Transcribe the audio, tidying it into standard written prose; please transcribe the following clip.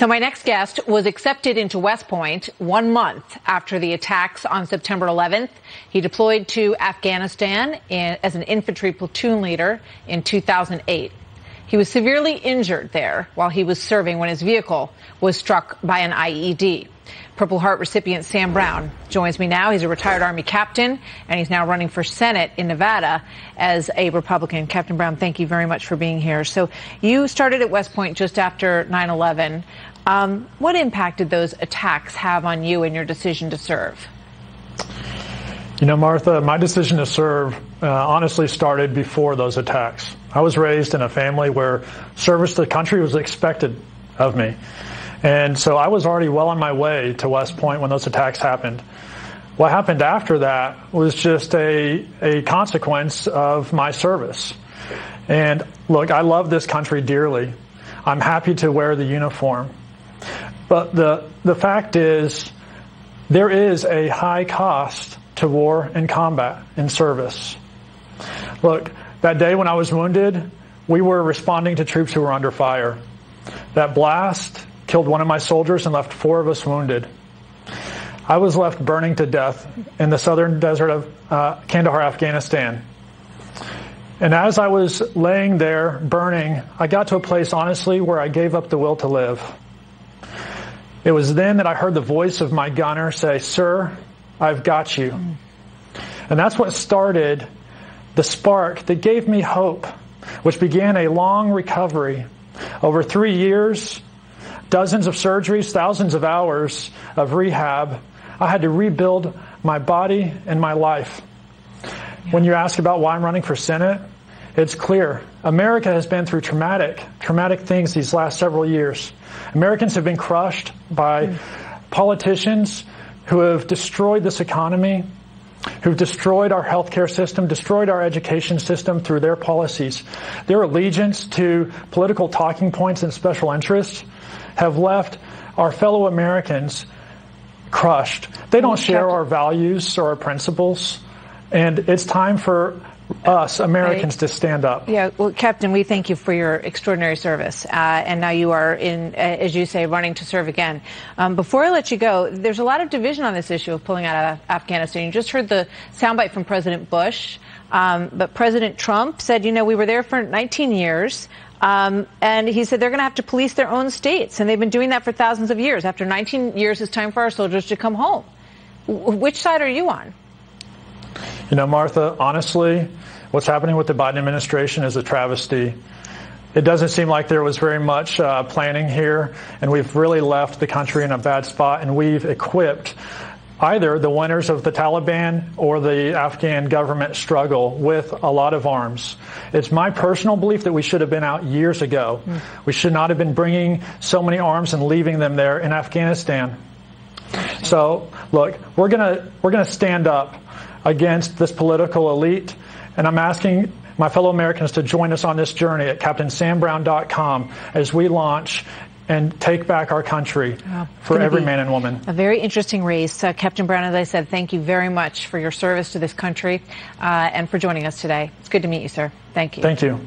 So my next guest was accepted into West Point 1 month after the attacks on September 11th. He deployed to Afghanistan as an infantry platoon leader in 2008. He was severely injured there while he was serving when his vehicle was struck by an IED. Purple Heart recipient Sam Brown joins me now. He's a retired Army captain, and he's now running for Senate in Nevada as a Republican. Captain Brown, thank you very much for being here. So you started at West Point just after 9/11. What impact did those attacks have on you and your decision to serve? You know, Martha, my decision to serve honestly started before those attacks. I was raised in a family where service to the country was expected of me. And so I was already well on my way to West Point when those attacks happened. What happened after that was just a consequence of my service. And look, I love this country dearly. I'm happy to wear the uniform. But the fact is, there is a high cost to war and combat in service. Look, that day when I was wounded, we were responding to troops who were under fire. That blast killed one of my soldiers and left 4 of us wounded. I was left burning to death in the southern desert of Kandahar, Afghanistan. And as I was laying there burning, I got to a place, honestly, where I gave up the will to live. It was then that I heard the voice of my gunner say, "Sir, I've got you." And that's what started the spark that gave me hope, which began a long recovery. Over 3 years, dozens of surgeries, thousands of hours of rehab. I had to rebuild my body and my life. When you ask about why I'm running for Senate, it's clear. America has been through traumatic things these last several years. Americans have been crushed by politicians who have destroyed this economy, who've destroyed our healthcare system, destroyed our education system through their policies. Their allegiance to political talking points and special interests have left our fellow Americans crushed. They don't share our values or our principles, and it's time for us Americans to stand up. Yeah, well, Captain, we thank you for your extraordinary service, and now you are in, as you say, running to serve again. Before I let you go, there's a lot of division on this issue of pulling out of Afghanistan. You just heard the soundbite from President Bush, but President Trump said, you know, we were there for 19 years. And he said they're going to have to police their own states, and they've been doing that for thousands of years. After 19 years, it's time for our soldiers to come home. Which side are you on? You know, Martha, honestly, what's happening with the Biden administration is a travesty. It doesn't seem like there was very much planning here, and we've really left the country in a bad spot, and we've equipped either the winners of the Taliban or the Afghan government struggle with a lot of arms. It's my personal belief that we should have been out years ago. We should not have been bringing so many arms and leaving them there in Afghanistan. So, look, we're gonna stand up against this political elite, and I'm asking my fellow Americans to join us on this journey at CaptainSamBrown.com as we launch and take back our country for every man and woman. A very interesting race. Captain Brown, as I said, thank you very much for your service to this country and for joining us today. It's good to meet you, sir. Thank you. Thank you.